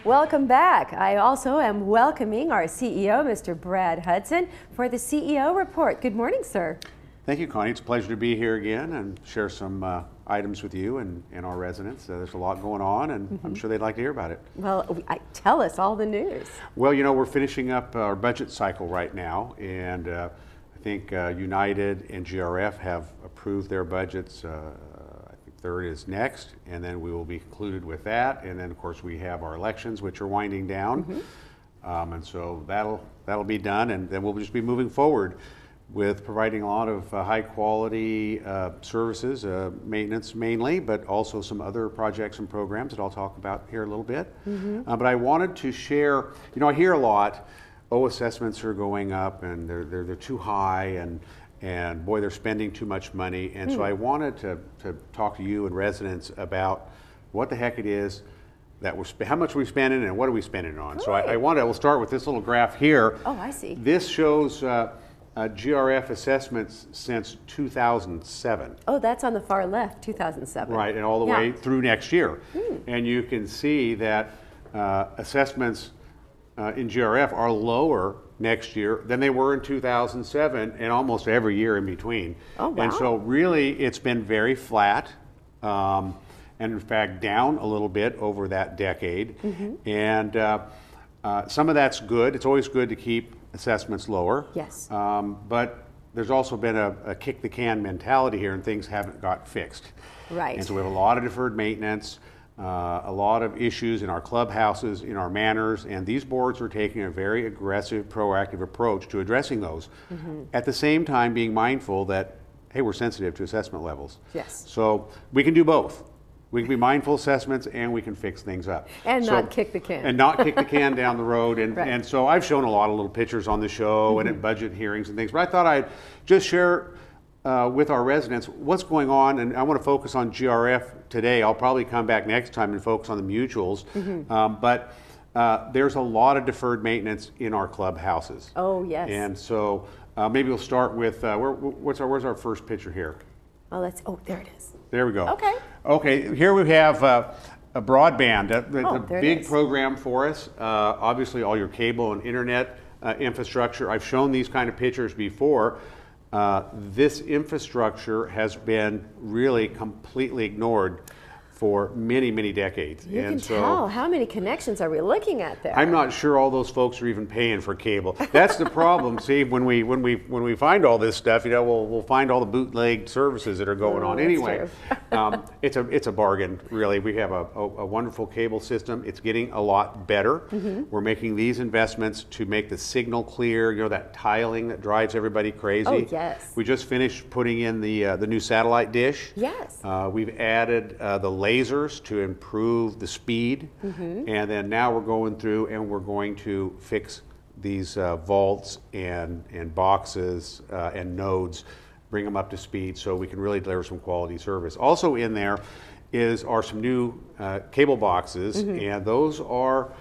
Welcome back. I also am welcoming our CEO, Mr. Brad Hudson, for the CEO report. Good morning, sir. Thank you, Connie. It's a pleasure to be here again and share some items with you and our residents. There's a lot going on, and I'm sure they'd like to hear about it. Well, tell us all the news. Well, you know, we're finishing up our budget cycle right now, and I think United and GRF have approved their budgets. I think third is next, and then we will be concluded with that. And then, of course, we have our elections, which are winding down, and so that'll be done, and then we'll just be moving forward with providing a lot of high quality services, maintenance mainly, but also some other projects and programs that I'll talk about here a little bit. But I wanted to share, you know, I hear a lot, assessments are going up and they're too high, and boy, they're spending too much money. And so I wanted to talk to you and residents about what the heck it is that how much we're spending and what are we spending it on. So we'll start with this little graph here. Oh, I see. This shows GRF assessments since 2007. Oh, that's on the far left, 2007. Right, and all the way through next year. And you can see that assessments in GRF are lower next year than they were in 2007 and almost every year in between. Oh, wow. And so really it's been very flat, and in fact down a little bit over that decade. And some of that's good. It's always good to keep assessments lower. Yes. But there's also been a kick the can mentality here, and things haven't got fixed. Right. And so we have a lot of deferred maintenance, a lot of issues in our clubhouses, in our manors, and these boards are taking a very aggressive, proactive approach to addressing those. At the same time, being mindful that, hey, we're sensitive to assessment levels. Yes. So we can do both. We can be mindful assessments and we can fix things up. And not kick the can. And not kick the can down the road. And, right. and so I've shown a lot of little pictures on the show and at budget hearings and things, but I thought I'd just share with our residents what's going on, and I want to focus on GRF today. I'll probably come back next time and focus on the mutuals, but there's a lot of deferred maintenance in our clubhouses. Oh, yes. And so maybe we'll start with, where's our first picture here? Oh, there it is. There we go. Okay. Okay, here we have a broadband, a big is. program for us. Obviously all your cable and internet infrastructure. I've shown these kind of pictures before. This infrastructure has been really completely ignored for many, many decades. You can tell. How many connections are we looking at there? I'm not sure all those folks are even paying for cable. That's the problem. See, when we find all this stuff, you know, we'll find all the bootleg services that are going on anyway. It's a bargain, really. We have a wonderful cable system. It's getting a lot better. We're making these investments to make the signal clear. You know, that tiling that drives everybody crazy. Oh, yes. We just finished putting in the new satellite dish. Yes. We've added the lasers to improve the speed, and then now we're going through and we're going to fix these vaults and boxes and nodes, bring them up to speed so we can really deliver some quality service. Also in there are some new cable boxes, and those are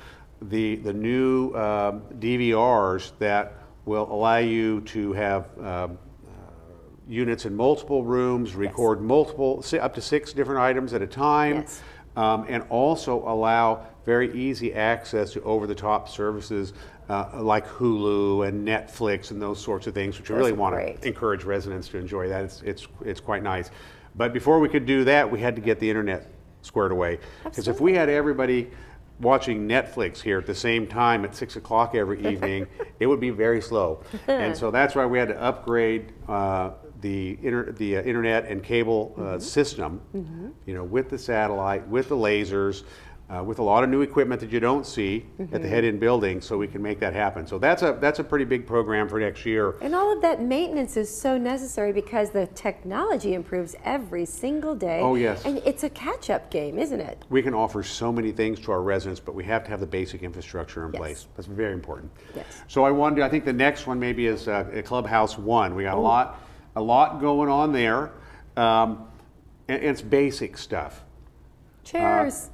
the new DVRs that will allow you to have units in multiple rooms, record up to 6 different items at a time, and also allow very easy access to over-the-top services like Hulu and Netflix and those sorts of things, which I really want to encourage residents to enjoy. That it's quite nice. But before we could do that, we had to get the internet squared away, because if we had everybody watching Netflix here at the same time at 6 o'clock every evening, it would be very slow. And so that's why we had to upgrade the internet and cable system, you know, with the satellite, with the lasers, with a lot of new equipment that you don't see at the head-end building, so we can make that happen. So that's a pretty big program for next year. And all of that maintenance is so necessary because the technology improves every single day. Oh, yes. And it's a catch-up game, isn't it? We can offer so many things to our residents, but we have to have the basic infrastructure in place. That's very important. Yes. So I think the next one maybe is Clubhouse 1. We got a lot going on there, and it's basic stuff. Chairs.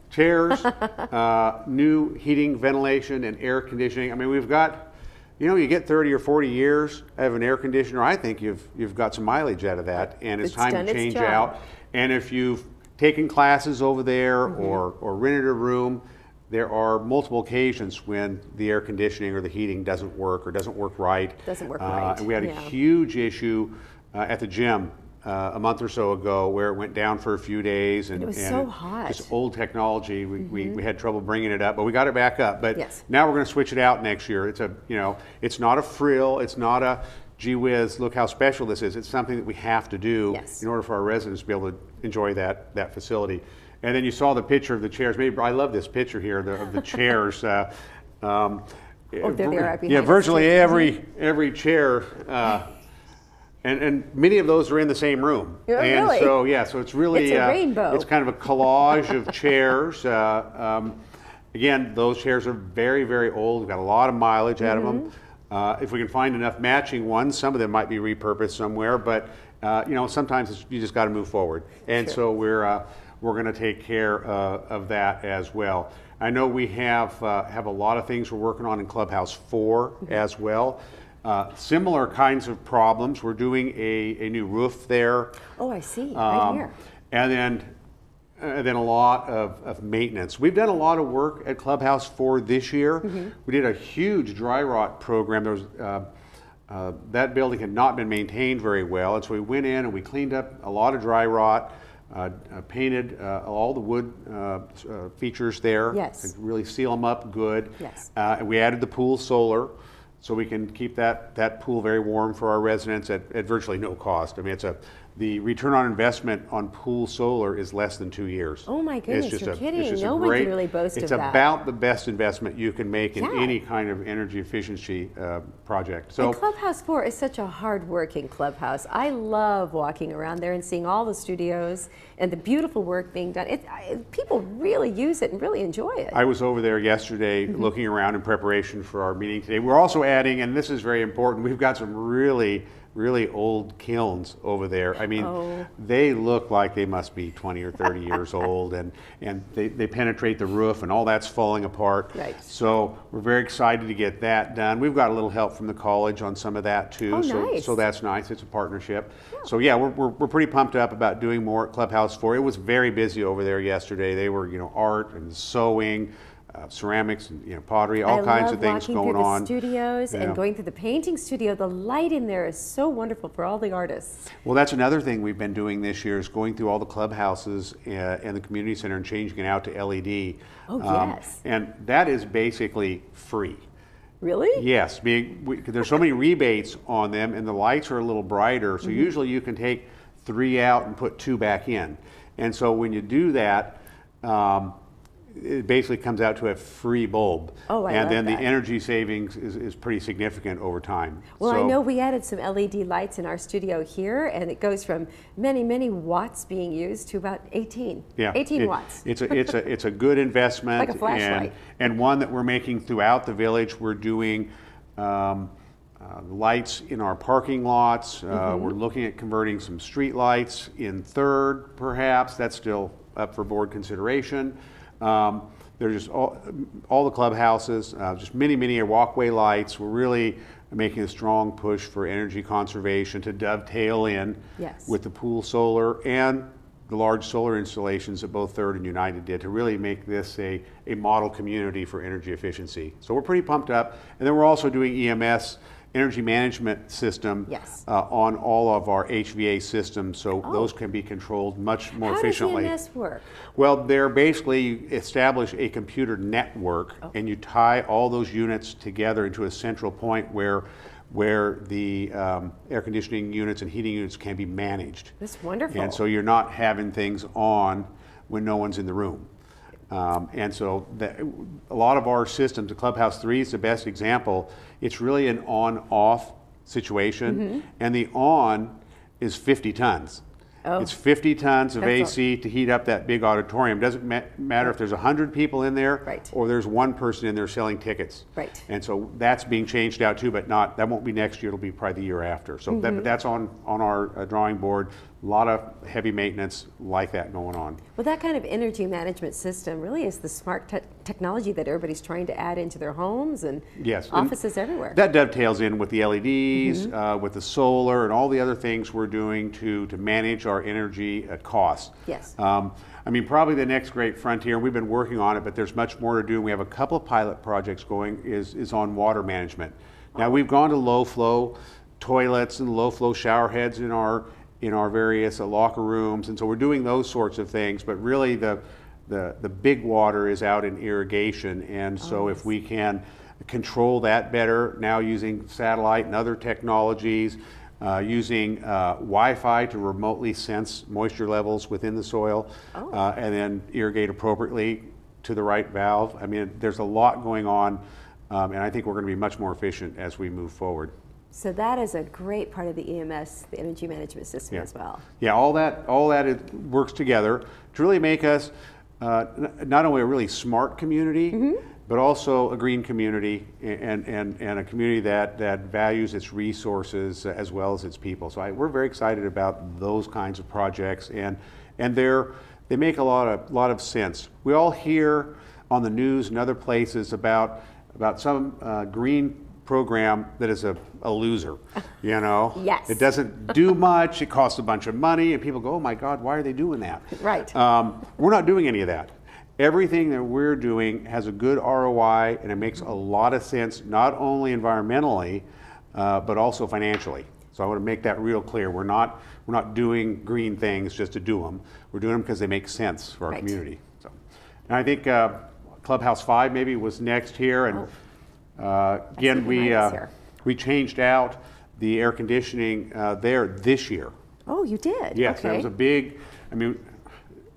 New heating, ventilation, and air conditioning. I mean, we've got, you know, you get 30 or 40 years of an air conditioner, I think you've got some mileage out of that, and it's time to change out. And if you've taken classes over there or rented a room, there are multiple occasions when the air conditioning or the heating doesn't work or doesn't work right. Doesn't work right. And we had a huge issue at the gym a month or so ago where it went down for a few days, and it was so hot. Just old technology. We had trouble bringing it up, but we got it back up. But yes. now we're going to switch it out next year. It's a, you know, it's not a frill. It's not a gee whiz, look how special this is. It's something that we have to do yes. in order for our residents to be able to enjoy that facility. And then you saw the picture of the chairs. Maybe I love this picture here of the chairs. They're there right behind virtually every chair. And many of those are in the same room. Oh, and really? so, yeah, so it's really, it's a rainbow. It's kind of a collage of chairs. Again, those chairs are very, very old. We've got a lot of mileage out of them. If we can find enough matching ones, some of them might be repurposed somewhere, but you know, sometimes you just got to move forward. And so we're going to take care of that as well. I know we have a lot of things we're working on in Clubhouse 4 as well. Similar kinds of problems. We're doing a new roof there. Oh, I see, right here. And then a lot of maintenance. We've done a lot of work at Clubhouse 4 this year. We did a huge dry rot program. There was, that building had not been maintained very well, and so we went in and we cleaned up a lot of dry rot, painted all the wood features there. Yes. To really seal them up good. Yes. And we added the pool solar, so we can keep that pool very warm for our residents at virtually no cost. I mean, the return on investment on pool solar is less than 2 years. Oh my goodness, you're kidding. No one can really boast of that. It's about the best investment you can make in any kind of energy efficiency project. So, and Clubhouse 4 is such a hard-working clubhouse. I love walking around there and seeing all the studios and the beautiful work being done. People really use it and really enjoy it. I was over there yesterday looking around in preparation for our meeting today. We're also adding, and this is very important, we've got some really old kilns over there. I mean, they look like they must be 20 or 30 years old, and they penetrate the roof, and all that's falling apart. Right. So we're very excited to get that done. We've got a little help from the college on some of that too. Oh, nice. So that's nice. It's a partnership. Yeah. So yeah, we're pretty pumped up about doing more at Clubhouse 4. It was very busy over there yesterday. They were, art and sewing. Ceramics and pottery, all kinds of things going on. I love walking through the studios and going through the painting studio. The light in there is so wonderful for all the artists. Well, that's another thing we've been doing this year is going through all the clubhouses and the community center and changing it out to LED. Oh, yes. And that is basically free. Really? Yes. There's so many rebates on them, and the lights are a little brighter. So usually you can take 3 out and put 2 back in. And so when you do that, it basically comes out to a free bulb. Oh, I love And then that. the energy savings is pretty significant over time. Well, I know we added some LED lights in our studio here, and it goes from many watts being used to about 18. Yeah, 18 watts. It's a good investment. Like a flashlight. And one that we're making throughout the village. We're doing lights in our parking lots. We're looking at converting some street lights in Third, perhaps. That's still up for board consideration. There's just all the clubhouses, just many walkway lights. We're really making a strong push for energy conservation to dovetail in with the pool solar and the large solar installations that both Third and United did to really make this a model community for energy efficiency. So we're pretty pumped up. And then we're also doing EMS, energy management system, on all of our HVA systems, so those can be controlled much more efficiently. How does EMS work? Well, they're basically establish a computer network, and you tie all those units together into a central point where the air conditioning units and heating units can be managed. That's wonderful. And so you're not having things on when no one's in the room. And so a lot of our systems, the Clubhouse 3 is the best example. It's really an on-off situation, and the on is 50 tons. It's 50 tons of AC to heat up that big auditorium. Doesn't matter if there's 100 people in there or there's one person in there selling tickets. Right. And so that's being changed out too, but that won't be next year. It'll be probably the year after. So that's on our drawing board. A lot of heavy maintenance like that going on. Well, that kind of energy management system really is the smart technology that everybody's trying to add into their homes and Yes, offices everywhere. That dovetails in with the LEDs, with the solar, and all the other things we're doing to manage our energy costs. Yes. I mean, probably the next great frontier, we've been working on it, but there's much more to do. We have a couple of pilot projects going, is on water management. Now, we've gone to low flow toilets and low flow shower heads in our various locker rooms, and so we're doing those sorts of things, but really the big water is out in irrigation, and so if we can control that better now using satellite and other technologies, using Wi-Fi to remotely sense moisture levels within the soil, and then irrigate appropriately to the right valve. I mean, there's a lot going on, and I think we're going to be much more efficient as we move forward. So that is a great part of the EMS, the energy management system as well. Yeah, all that works together to really make us not only a really smart community, but also a green community and a community that values its resources as well as its people. So we're very excited about those kinds of projects, and they make a lot of sense. We all hear on the news and other places about some green program that is a loser, you know? Yes. It doesn't do much, it costs a bunch of money, and people go, oh my God, why are they doing that? Right. We're not doing any of that. Everything that we're doing has a good ROI, and it makes a lot of sense, not only environmentally, but also financially. So I want to make that real clear. We're not doing green things just to do them. We're doing them because they make sense for our community. So, and I think Clubhouse 5 maybe was next here, and again, we changed out the air conditioning there this year. Oh, you did? Yes, okay. That was a big, I mean,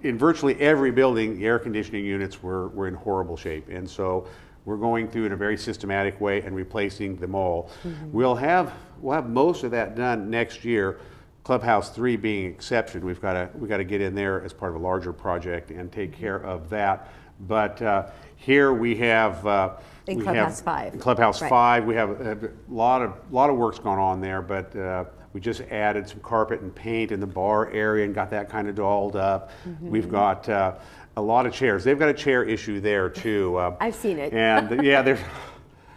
in virtually every building, the air conditioning units were in horrible shape. And so we're going through in a very systematic way and replacing them all. We'll have most of that done next year. Clubhouse 3 being an exception. We've got to get in there as part of a larger project and take care of that. But here we have in Clubhouse 5. In Clubhouse 5, we have a lot of work's going on there, but we just added some carpet and paint in the bar area and got that kind of dolled up. We've got a lot of chairs. They've got a chair issue there too. I've seen it. And yeah,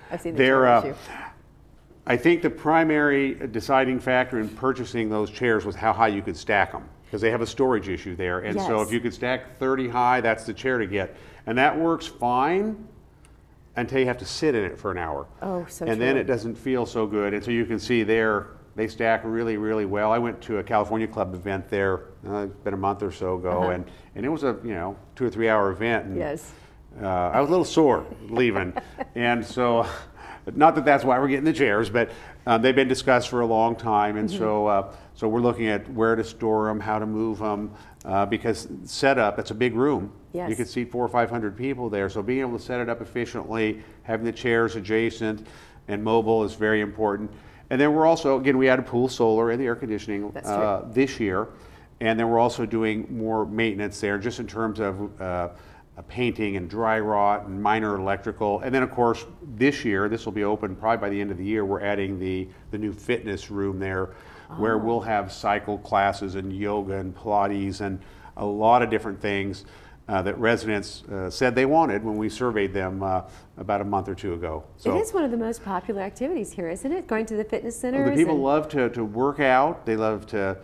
I've seen the chair issue. I think the primary deciding factor in purchasing those chairs was how high you could stack them, because they have a storage issue there. And so if you could stack 30 high, that's the chair to get. And that works fine until you have to sit in it for an hour. Oh, so and true. then it doesn't feel so good. And so you can see there, they stack really, really well. I went to a California Club event there, it's been a month or so ago, and it was a 2 or 3 hour event. And, yes. I was a little sore leaving. And so, not that that's why we're getting the chairs, but they've been discussed for a long time. And so we're looking at where to store them, how to move them, because setup, it's a big room. Yes. You could seat 400 or 500 people there. So being able to set it up efficiently, having the chairs adjacent and mobile is very important. And then we're also, again, we added pool solar and the air conditioning this year. And then we're also doing more maintenance there, just in terms of painting and dry rot and minor electrical. And then, of course, this year, this will be open probably by the end of the year, we're adding the new fitness room there, where we'll have cycle classes and yoga and Pilates and a lot of different things that residents said they wanted when we surveyed them about a month or two ago. So it is one of the most popular activities here, isn't it? Going to the fitness centers. The people love to work out. They love to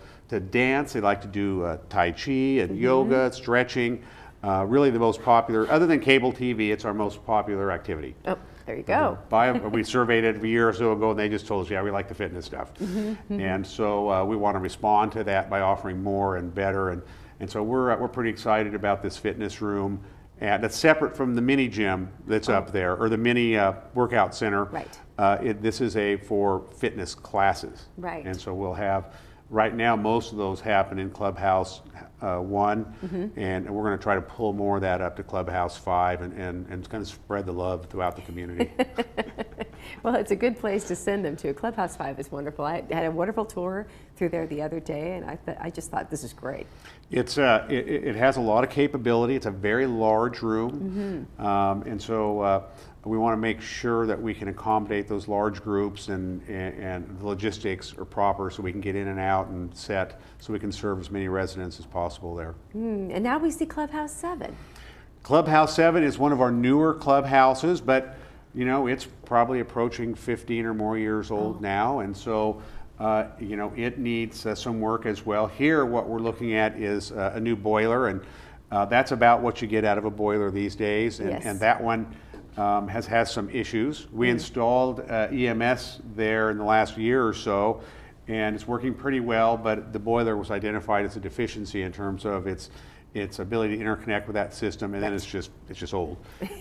dance. They like to do Tai Chi and yoga, stretching. Really the most popular, other than cable TV, it's our most popular activity. Oh, there you go. We surveyed it a year or so ago, and they just told us, yeah, we like the fitness stuff. And so we want to respond to that by offering more and better. And so we're pretty excited about this fitness room. And that's separate from the mini gym that's up there, or the mini workout center. Right. This is for fitness classes. Right. And so we'll have, right now, most of those happen in Clubhouse 1, and we're going to try to pull more of that up to Clubhouse 5 and kind of spread the love throughout the community. Well, it's a good place to send them to. Clubhouse 5 is wonderful. I had a wonderful tour through there the other day, and I just thought this is great. It has a lot of capability. It's a very large room, and so we want to make sure that we can accommodate those large groups, and the logistics are proper so we can get in and out and set so we can serve as many residents as possible there. And now we see Clubhouse 7. Clubhouse 7 is one of our newer clubhouses, but you know, it's probably approaching 15 or more years old now, and so you know, it needs some work as well. Here, what we're looking at is a new boiler, and that's about what you get out of a boiler these days, and that one has some issues. We installed EMS there in the last year or so, and it's working pretty well, but the boiler was identified as a deficiency in terms of its ability to interconnect with that system, and then it's just old.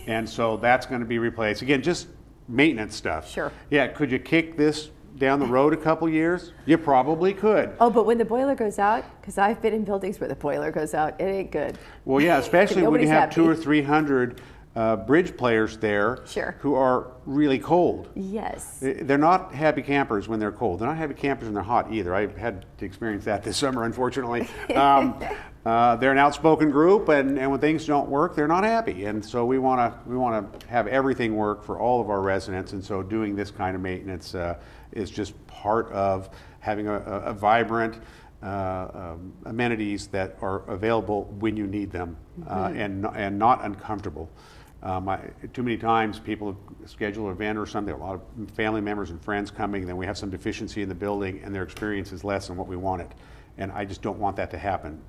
And so that's going to be replaced. Again, just maintenance stuff. Sure. Yeah, could you kick this down the road a couple years? You probably could. Oh, but when the boiler goes out, because I've been in buildings where the boiler goes out, it ain't good. Well, yeah, especially when you have happy. 200 or 300 bridge players there who are really cold. Yes. They're not happy campers when they're cold. They're not happy campers when they're hot either. I had to experience that this summer, unfortunately. They're an outspoken group, and when things don't work, they're not happy. And so we want to have everything work for all of our residents. And so doing this kind of maintenance is just part of having a vibrant amenities that are available when you need them, and not uncomfortable. Too many times people schedule an event or something, a lot of family members and friends coming, then we have some deficiency in the building and their experience is less than what we wanted. And I just don't want that to happen.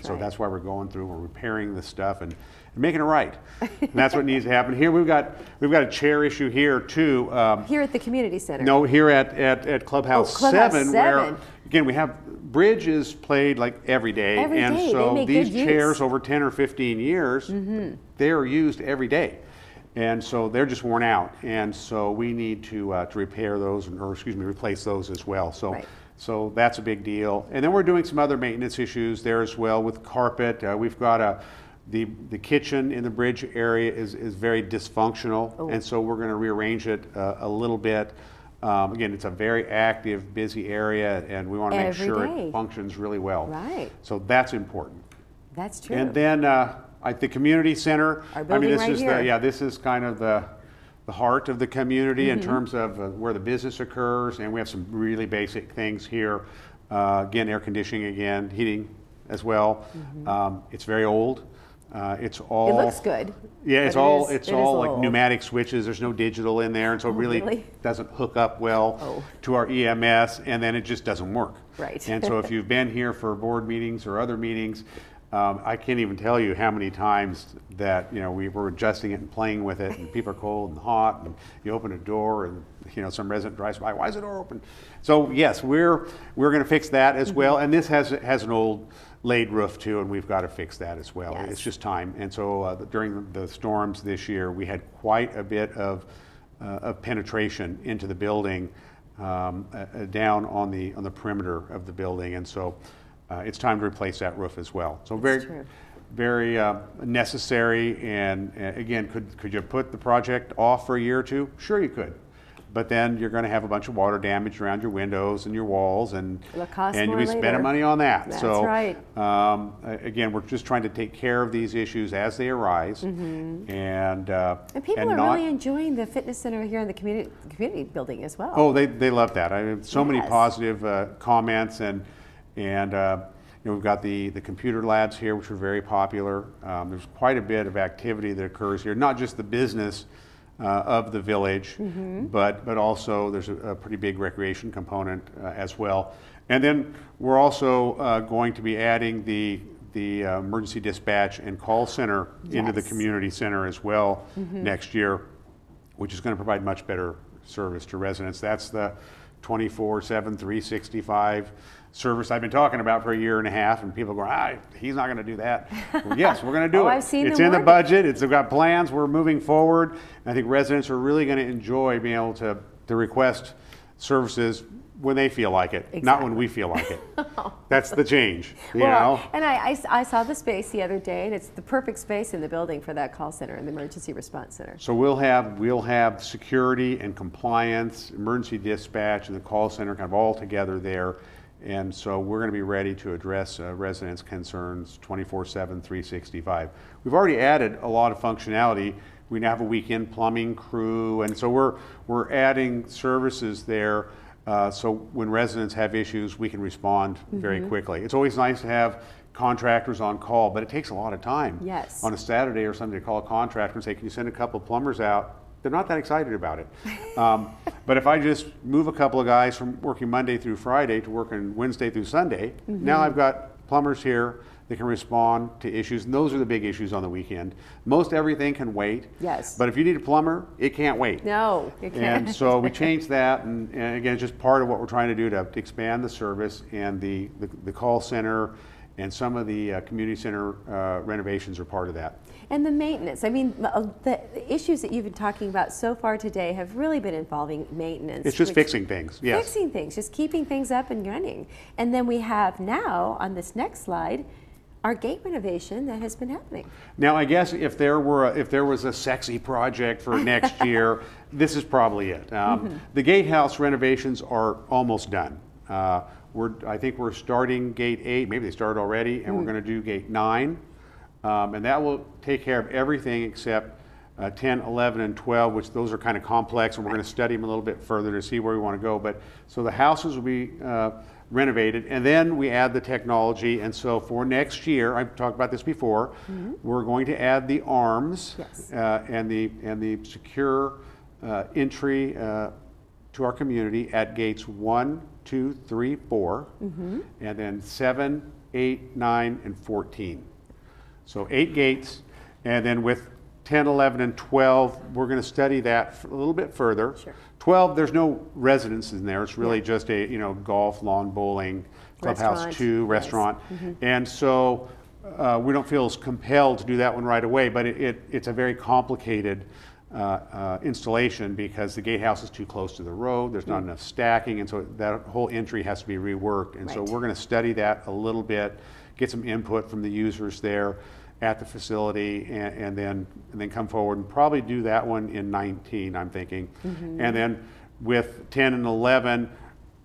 So that's why we're going through, we're repairing this stuff and making it right. And that's what needs to happen. Here we've got a chair issue here too. Here at the community center. No, here at Clubhouse 7, where again we have bridge is played like every day. And so these chairs over 10 or 15 years, they're used every day. And so they're just worn out. And so we need to repair those, or excuse me, replace those as well. So that's a big deal. And then we're doing some other maintenance issues there as well with carpet. We've got the kitchen in the bridge area is very dysfunctional, and so we're going to rearrange it a little bit. Again, it's a very active, busy area, and we want to make sure it functions really well. Right. So that's important. That's true. And then at the community center, our building this right is here. this is kind of the heart of the community in terms of where the business occurs, and we have some really basic things here. Again, air conditioning, again, heating as well. It's very old. It looks good. Yeah, it's all like pneumatic switches. There's no digital in there, and so it really doesn't hook up well to our EMS, and then it just doesn't work. Right. And so if you've been here for board meetings or other meetings, I can't even tell you how many times that we were adjusting it and playing with it, and people are cold and hot, and you open a door and some resident drives by. Why is the door open? So yes, we're going to fix that as well. And this has an old laid roof too, and we've got to fix that as well. Yes. It's just time. And so during the storms this year, we had quite a bit of penetration into the building, down on the perimeter of the building, and so. It's time to replace that roof as well. So very necessary. And again, could you put the project off for a year or two? Sure, you could. But then you're going to have a bunch of water damage around your windows and your walls, and you'll be spending money on that. That's so right. Again, we're just trying to take care of these issues as they arise, and people are really enjoying the fitness center here in the community building as well. Oh, they love that. I mean, so many positive comments, and we've got the computer labs here, which are very popular. There's quite a bit of activity that occurs here, not just the business of the village, but also there's a pretty big recreation component as well. And then we're also going to be adding the emergency dispatch and call center into the community center as well next year, which is going to provide much better service to residents. That's the 24/7, 365 service I've been talking about for a year and a half, and people go, he's not going to do that. Well, yes, we're going to do it. I've seen it's in the budget. We've got plans. We're moving forward. I think residents are really going to enjoy being able to request services when they feel like it, not when we feel like it. That's the change, you know? And I saw the space the other day, and it's the perfect space in the building for that call center and the emergency response center. So we'll have security and compliance, emergency dispatch, and the call center kind of all together there. And so we're going to be ready to address residents' concerns 24/7, 365. We've already added a lot of functionality. We now have a weekend plumbing crew, and so we're adding services there So when residents have issues, we can respond very quickly. It's always nice to have contractors on call, but it takes a lot of time. Yes. On a Saturday or something to call a contractor and say, can you send a couple of plumbers out? They're not that excited about it. But if I just move a couple of guys from working Monday through Friday to working Wednesday through Sunday, now I've got plumbers here that can respond to issues, and those are the big issues on the weekend. Most everything can wait. Yes. But if you need a plumber, it can't wait. No, you can't. And so we changed that, and again, it's just part of what we're trying to do to expand the service, and the call center and some of the community center renovations are part of that. And the maintenance. I mean, the issues that you've been talking about so far today have really been involving maintenance. It's just fixing things, yes. Fixing things, just keeping things up and running. And then we have now, on this next slide, our gate renovation that has been happening. Now, I guess if there was a sexy project for next year, this is probably it. The gatehouse renovations are almost done. I think we're starting gate 8, maybe they started already, and we're going to do gate 9. And that will take care of everything except 10, 11, and 12, which those are kind of complex, and we're going to study them a little bit further to see where we want to go. But so the houses will be renovated, and then we add the technology. And so for next year, I've talked about this before, we're going to add the arms and the secure entry to our community at gates 1, 2, 3, 4, and then 7, 8, 9, and 14. So 8 gates, and then with 10, 11, and 12, we're going to study that a little bit further. Sure. 12, there's no residents in there. It's really just a golf, lawn bowling, clubhouse 2, restaurant. And so we don't feel as compelled to do that one right away, but it's a very complicated installation because the gatehouse is too close to the road, there's not enough stacking, and so that whole entry has to be reworked. And so we're going to study that a little bit, get some input from the users there at the facility, and then come forward and probably do that one in 19, I'm thinking. And then with 10 and 11,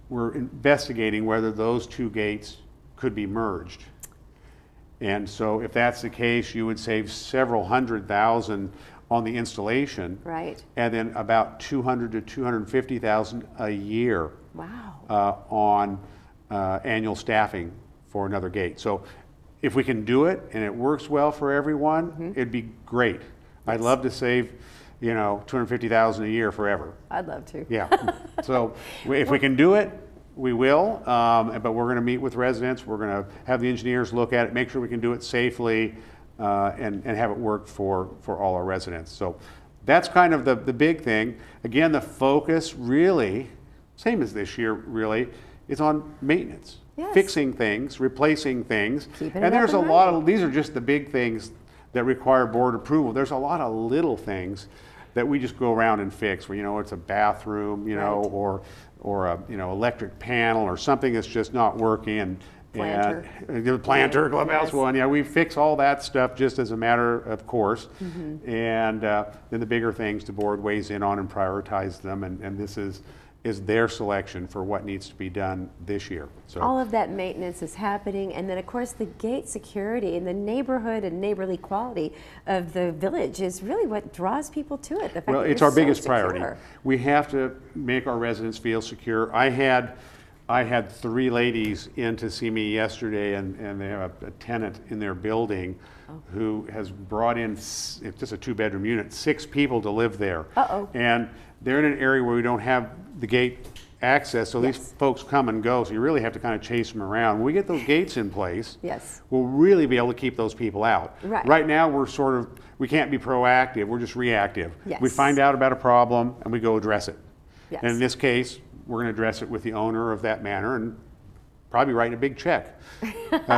we're investigating whether those 2 gates could be merged. And so if that's the case, you would save several $100,000 on the installation. Right. And then about $200,000 to $250,000 a year. Wow. On annual staffing for another gate. So if we can do it and it works well for everyone, it'd be great. I'd love to save, $250,000 a year forever. I'd love to. Yeah. So if we can do it, we will. But we're going to meet with residents. We're going to have the engineers look at it, make sure we can do it safely, and have it work for all our residents. So that's kind of the big thing. Again, the focus really, same as this year really, is on maintenance. Yes. Fixing things, replacing things. And there's a lot of, these are just the big things that require board approval. There's a lot of little things that we just go around and fix, where it's a bathroom, or a electric panel or something that's just not working, and the planter, clubhouse one. Yeah, we fix all that stuff just as a matter of course. And then the bigger things the board weighs in on and prioritize them, and this is their selection for what needs to be done this year. So all of that maintenance is happening, and then of course the gate security and the neighborhood and neighborly quality of the village is really what draws people to it. The fact that it's our biggest priority. We have to make our residents feel secure. I had 3 ladies in to see me yesterday, and they have a tenant in their building who has brought in, it's just a 2-bedroom unit, 6 people to live there. And they're in an area where we don't have the gate access, so these folks come and go, so you really have to kind of chase them around. When we get those gates in place, we'll really be able to keep those people out. Right now, we can't be proactive, we're just reactive. We find out about a problem and we go address it. And in this case, we're going to address it with the owner of that manor and probably write a big check.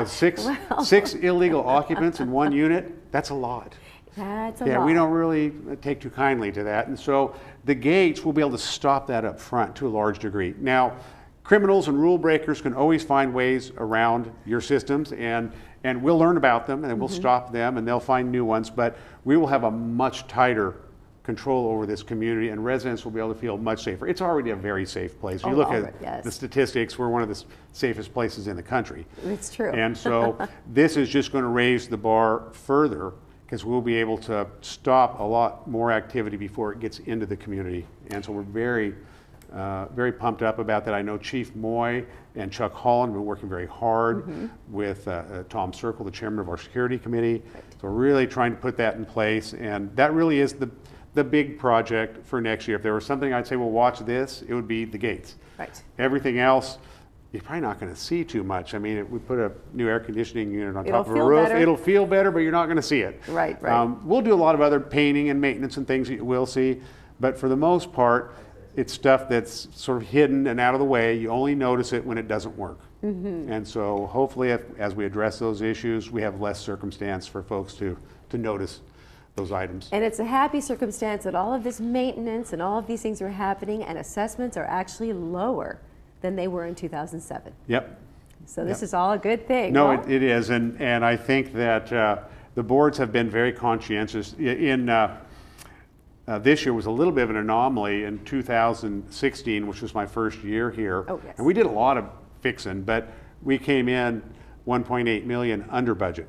6 illegal occupants in 1 unit, that's a lot. That's a lot. Yeah, we don't really take too kindly to that. And so the gates will be able to stop that up front to a large degree. Now, criminals and rule breakers can always find ways around your systems, and we'll learn about them, and we'll stop them, and they'll find new ones. But we will have a much tighter control over this community, and residents will be able to feel much safer. It's already a very safe place. You look at the statistics, we're one of the safest places in the country. It's true. And so this is just going to raise the bar further, because we'll be able to stop a lot more activity before it gets into the community. And so we're very very pumped up about that. I know Chief Moy and Chuck Holland have been working very hard with Tom Circle, the chairman of our security committee. Right. So we're really trying to put that in place, and that really is the big project for next year. If there was something I'd say, well, watch this, it would be the gates. Right. Everything else, you're probably not going to see too much. I mean, if we put a new air conditioning unit on top of a roof, it'll feel better, but you're not going to see it. Right, right. We'll do a lot of other painting and maintenance and things that you will see, but for the most part, it's stuff that's sort of hidden and out of the way. You only notice it when it doesn't work. And so hopefully, as we address those issues, we have less circumstance for folks to notice those items. And it's a happy circumstance that all of this maintenance and all of these things are happening, and assessments are actually lower than they were in 2007. Yep. So this is all a good thing. No, huh? it is, and I think that the boards have been very conscientious. This year was a little bit of an anomaly in 2016, which was my first year here. Oh, yes. And we did a lot of fixing, but we came in 1.8 million under budget.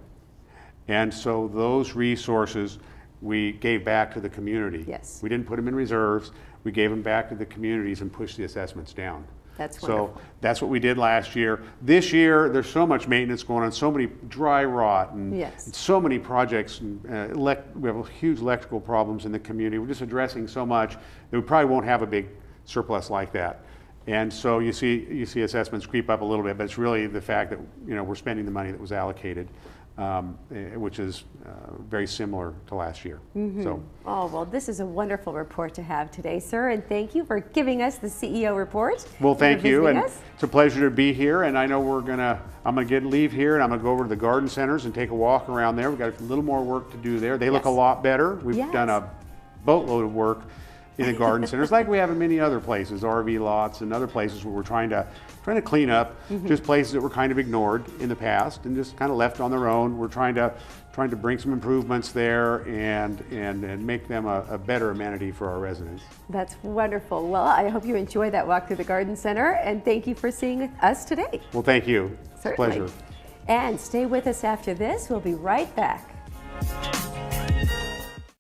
And so those resources we gave back to the community. Yes. We didn't put them in reserves. We gave them back to the communities and pushed the assessments down. That's wonderful. So that's what we did last year. This year, there's so much maintenance going on, so many dry rot, and Yes. so many projects. And, we have huge electrical problems in the community. We're just addressing so much that we probably won't have a big surplus like that. And so you see assessments creep up a little bit, but it's really the fact that we're spending the money that was allocated, which is very similar to last year. So. Oh, well, this is a wonderful report to have today, sir, and thank you for giving us the CEO report. Well, thank you, and us. it's a pleasure to be here. And I know I'm gonna leave here, and I'm gonna go over to the garden centers and take a walk around there. We've got a little more work to do there. They look a lot better. We've done a boatload of work in the garden centers, like we have in many other places, RV lots and other places where we're trying to clean up just places that were kind of ignored in the past and just kind of left on their own. We're trying to bring some improvements there and make them a better amenity for our residents. That's wonderful. Well, I hope you enjoyed that walk through the garden center, and thank you for seeing us today. Well, thank you. Certainly. Pleasure. And stay with us after this. We'll be right back.